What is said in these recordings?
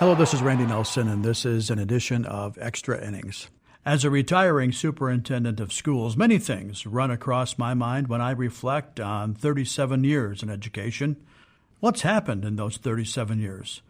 Hello, this is Randy Nelson, and this is an edition of Extra Innings. As a retiring superintendent of schools, many things run across my mind when I reflect on 37 years in education. What's happened in those 37 years?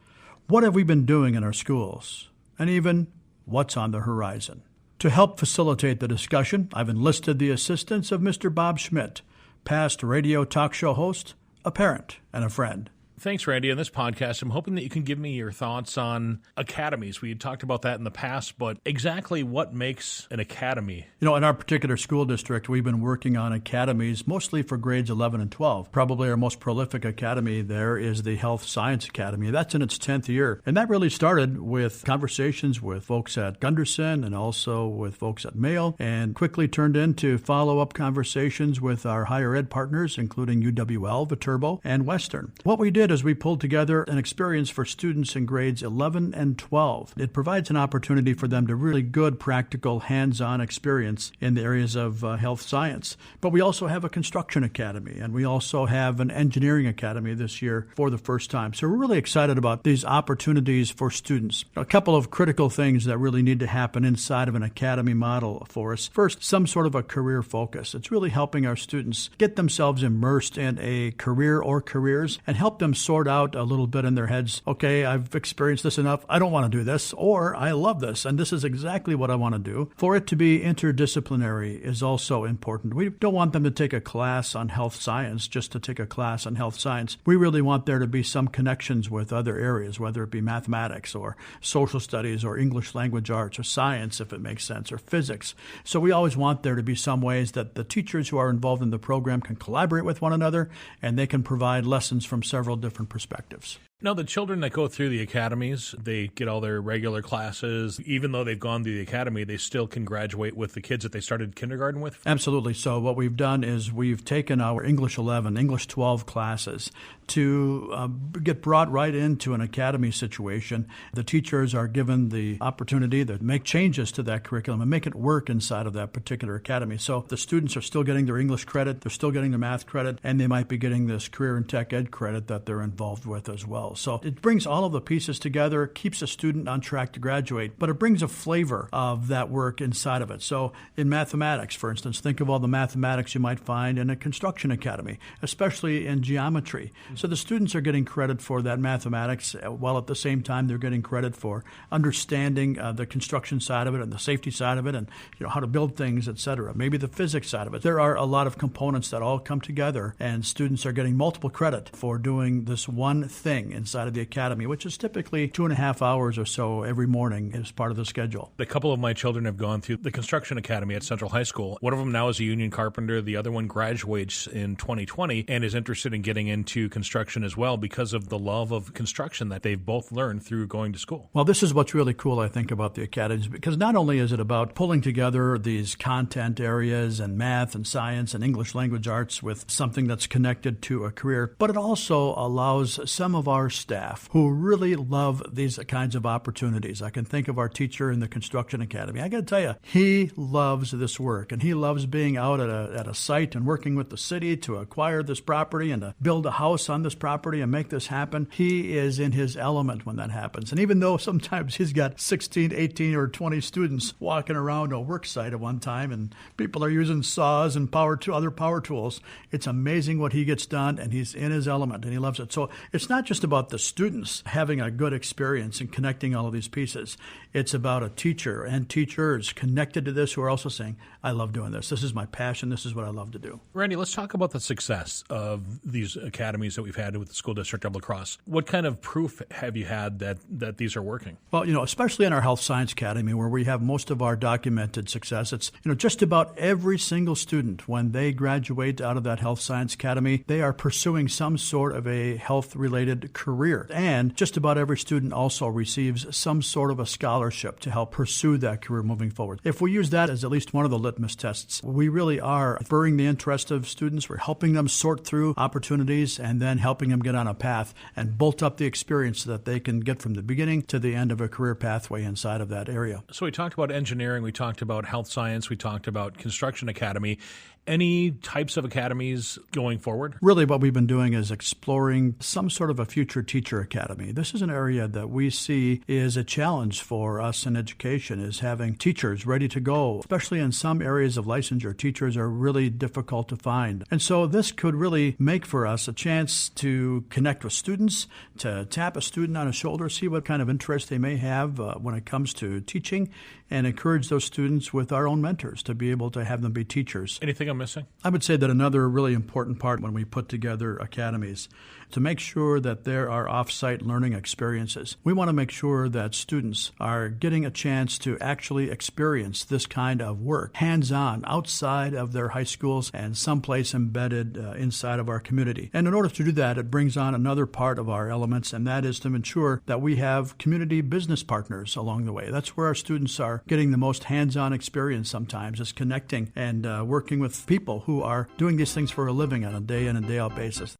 What have we been doing in our schools? And even, what's on the horizon? To help facilitate the discussion, I've enlisted the assistance of Mr. Bob Schmidt, past radio talk show host, a parent, and a friend. Thanks, Randy. On this podcast, I'm hoping that you can give me your thoughts on academies. We had talked about that in the past, but exactly what makes an academy? In our particular school district, we've been working on academies mostly for grades 11 and 12. Probably our most prolific academy there is the Health Science Academy. That's in its 10th year. And that really started with conversations with folks at Gunderson and also with folks at Mayo, and quickly turned into follow-up conversations with our higher ed partners, including UWL, Viterbo, and Western. What we did is we pulled together an experience for students in grades 11 and 12. It provides an opportunity for them to really good, practical, hands-on experience in the areas of health science. But we also have a construction academy, and we also have an engineering academy this year for the first time. So we're really excited about these opportunities for students. A couple of critical things that really need to happen inside of an academy model for us. First, some sort of a career focus. It's really helping our students get themselves immersed in a career or careers and help them sort out a little bit in their heads. Okay, I've experienced this enough. I don't want to do this, or I love this, and this is exactly what I want to do. For it to be interdisciplinary is also important. We don't want them to take a class on health science just to take a class on health science. We really want there to be some connections with other areas, whether it be mathematics or social studies or English language arts or science, if it makes sense, or physics. So we always want there to be some ways that the teachers who are involved in the program can collaborate with one another, and they can provide lessons from several different perspectives. Now, the children that go through the academies, they get all their regular classes. Even though they've gone through the academy, they still can graduate with the kids that they started kindergarten with? Absolutely. So what we've done is we've taken our English 11, English 12 classes to get brought right into an academy situation. The teachers are given the opportunity to make changes to that curriculum and make it work inside of that particular academy. So the students are still getting their English credit, they're still getting their math credit, and they might be getting this career and tech ed credit that they're involved with as well. So it brings all of the pieces together, keeps a student on track to graduate, but it brings a flavor of that work inside of it. So in mathematics, for instance, think of all the mathematics you might find in a construction academy, especially in geometry. So the students are getting credit for that mathematics, while at the same time they're getting credit for understanding the construction side of it and the safety side of it, and how to build things, etc. Maybe the physics side of it. There are a lot of components that all come together, and students are getting multiple credit for doing this one thing inside of the academy, which is typically 2.5 hours or so every morning as part of the schedule. A couple of my children have gone through the construction academy at Central High School. One of them now is a union carpenter. The other one graduates in 2020 and is interested in getting into construction as well because of the love of construction that they've both learned through going to school. Well, this is what's really cool, I think, about the academies, because not only is it about pulling together these content areas and math and science and English language arts with something that's connected to a career, but it also allows some of our staff who really love these kinds of opportunities. I can think of our teacher in the construction academy. I got to tell you, he loves this work, and he loves being out at a site and working with the city to acquire this property and to build a house on this property and make this happen. He is in his element when that happens. And even though sometimes he's got 16, 18, or 20 students walking around a work site at one time and people are using saws and other power tools, it's amazing what he gets done, and he's in his element and he loves it. So it's not just about the students having a good experience and connecting all of these pieces. It's about a teacher and teachers connected to this who are also saying, I love doing this. This is my passion. This is what I love to do. Randy, let's talk about the success of these academies that we've had with the School District of La Crosse. What kind of proof have you had that these are working? Well, especially in our Health Science Academy, where we have most of our documented success, it's, just about every single student, when they graduate out of that Health Science Academy, they are pursuing some sort of a health-related career. And just about every student also receives some sort of a scholarship to help pursue that career moving forward. If we use that as at least one of the litmus tests, we really are spurring the interest of students. We're helping them sort through opportunities and then helping them get on a path and bolt up the experience so that they can get from the beginning to the end of a career pathway inside of that area. So we talked about engineering, we talked about health science, we talked about construction academy. Any types of academies going forward? Really what we've been doing is exploring some sort of a future teacher academy. This is an area that we see is a challenge for us in education, is having teachers ready to go, especially in some areas of licensure. Teachers are really difficult to find. And so this could really make for us a chance to connect with students, to tap a student on a shoulder, see what kind of interest they may have when it comes to teaching, and encourage those students with our own mentors to be able to have them be teachers. Anything I'm missing? I would say that another really important part when we put together academies, to make sure that there are off-site learning experiences. We want to make sure that students are getting a chance to actually experience this kind of work, hands-on, outside of their high schools and someplace embedded inside of our community. And in order to do that, it brings on another part of our elements, and that is to ensure that we have community business partners along the way. That's where our students are getting the most hands-on experience sometimes, is connecting and working with people who are doing these things for a living on a day-in and day-out basis.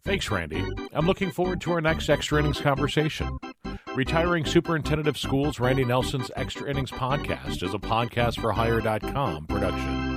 Thanks, Randy. I'm looking forward to our next Extra Innings conversation. Retiring Superintendent of Schools Randy Nelson's Extra Innings podcast is a podcast for Hire.com production.